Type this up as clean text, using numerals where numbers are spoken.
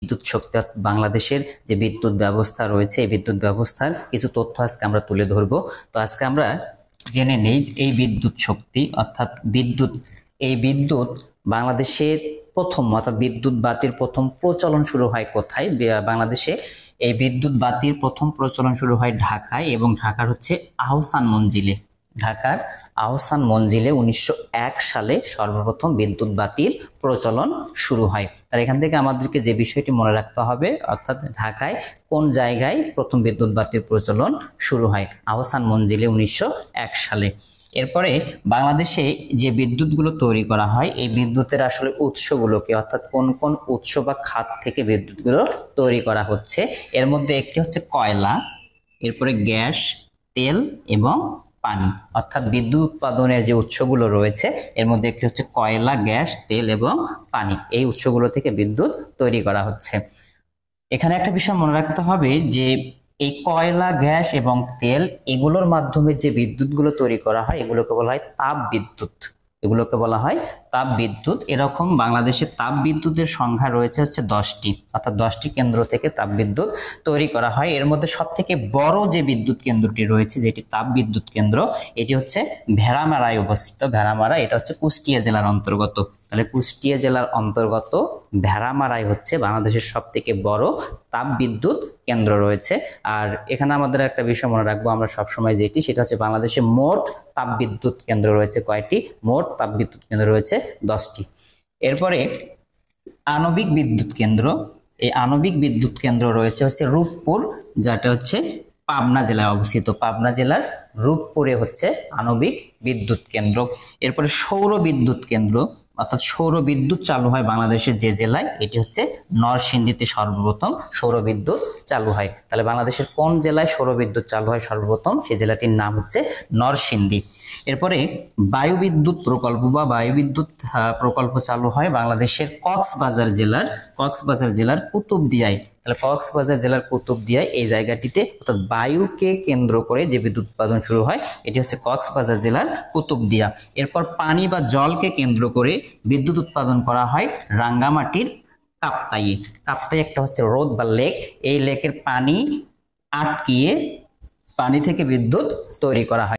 বিদ্যুৎ শক্তি বাংলাদেশের যে বিদ্যুৎ ব্যবস্থা রয়েছে এই বিদ্যুৎ ব্যবস্থার কিছু তথ্য আজকে আমরা তুলে ধরবো। তো আজকে আমরা জেনে নেই এই বিদ্যুৎ শক্তি অর্থাৎ বিদ্যুৎ বাংলাদেশের প্রথম অর্থাৎ বিদ্যুৎ বাতির প্রথম প্রচলন শুরু হয় কোথায়? বাংলাদেশে এই বিদ্যুৎ বাতির প্রথম প্রচলন শুরু হয় ঢাকায় এবং ঢাকার হচ্ছে আহসান মঞ্জিলে। ঢাকার আহসান মঞ্জিলে 1901 সালে সর্বপ্রথম বিদ্যুৎ বাতির প্রচলন শুরু হয়। তার এখান থেকে আমাদেরকে যে বিষয়টি মনে রাখতে হবে অর্থাৎ ঢাকায় কোন জায়গায় প্রথম বিদ্যুৎ বাতির প্রচলন শুরু হয়? আহসান মঞ্জিলে 1901 সালে। এরপরে বাংলাদেশে যে বিদ্যুৎগুলো তৈরি করা হয় এই বিদ্যুতের আসলে উৎসগুলোকে অর্থাৎ কোন কোন উৎস বা খাত থেকে বিদ্যুৎগুলো তৈরি করা হচ্ছে? এর মধ্যে একটি হচ্ছে কয়লা, এরপরে গ্যাস, তেল এবং পানি। অর্থাৎ বিদ্যুৎ উৎপাদনের যে উৎসগুলো রয়েছে এর মধ্যে একটি হচ্ছে কয়লা, গ্যাস, তেল এবং পানি। এই উৎসগুলো থেকে বিদ্যুৎ তৈরি করা হচ্ছে। এখানে একটা বিষয় মনে রাখতে হবে যে এই কয়লা, গ্যাস এবং তেল এগুলোর মাধ্যমে যে বিদ্যুৎগুলো তৈরি করা হয় এগুলোকে বলা হয় তাপ বিদ্যুৎ। এগুলোকে বলা হয় তাপ বিদ্যুৎ। এরকম বাংলাদেশে তাপ বিদ্যুতের সংখ্যা রয়েছে হচ্ছে 10টি, অর্থাৎ 10টি কেন্দ্র থেকে তাপ বিদ্যুৎ তৈরি করা হয়। এর মধ্যে সব থেকে বড় যে বিদ্যুৎ কেন্দ্রটি রয়েছে যেটি তাপ বিদ্যুৎ কেন্দ্র এটি হচ্ছে ভেড়ামারায় অবস্থিত। ভেড়ামারা এটা হচ্ছে কুষ্টিয়া জেলার অন্তর্গত। তাহলে কুষ্টিয়া জেলার অন্তর্গত ভেড়ামারায় হচ্ছে বাংলাদেশের সব থেকে বড় তাপ বিদ্যুৎ কেন্দ্র রয়েছে। আর এখানে আমাদের একটা বিষয় মনে রাখবো আমরা সবসময় যেটি, সেটা হচ্ছে বাংলাদেশে মোট তাপ বিদ্যুৎ কেন্দ্র রয়েছে কয়টি? মোট তাপ বিদ্যুৎ কেন্দ্র রয়েছে 10টি। এরপরে আণবিক বিদ্যুৎ কেন্দ্র, এই আণবিক বিদ্যুৎ কেন্দ্র রয়েছে হচ্ছে রূপপুর, যেটা হচ্ছে পাবনা জেলায় অবস্থিত। পাবনা জেলার রূপপুরে হচ্ছে আণবিক বিদ্যুৎ কেন্দ্র। এরপরে সৌর বিদ্যুৎ কেন্দ্র, অর্থাৎ সৌর বিদ্যুৎ চালু হয় বাংলাদেশের যে জেলায় এটি হচ্ছে নরসিংদীতে সর্বপ্রথম সৌর বিদ্যুৎ চালু হয়। তাহলে বাংলাদেশের কোন জেলায় সৌর বিদ্যুৎ চালু হয় সর্বপ্রথম? সেই জেলাটির নাম হচ্ছে নরসিংদী। এরপরে বায়ু বিদ্যুৎ প্রকল্প বা বায়ু বিদ্যুৎ প্রকল্প চালু হয় বাংলাদেশের কক্সবাজার জেলার কুতুবদিয়ায়। তাহলে কক্সবাজার জেলার কুতুবদিয়ায় এই জায়গাটিতে অর্থাৎ বায়ুকে কেন্দ্র করে যে বিদ্যুৎ উৎপাদন শুরু হয় এটি হচ্ছে কক্সবাজার জেলার কুতুবদিয়া। এরপর পানি বা জলকে কেন্দ্র করে বিদ্যুৎ উৎপাদন করা হয় রাঙ্গামাটির কাপ্তাইয়ে। কাপ্তাই একটা হচ্ছে হ্রদ বা লেক, এই লেকের পানি আটকিয়ে পানি থেকে বিদ্যুৎ তৈরি করা হয়।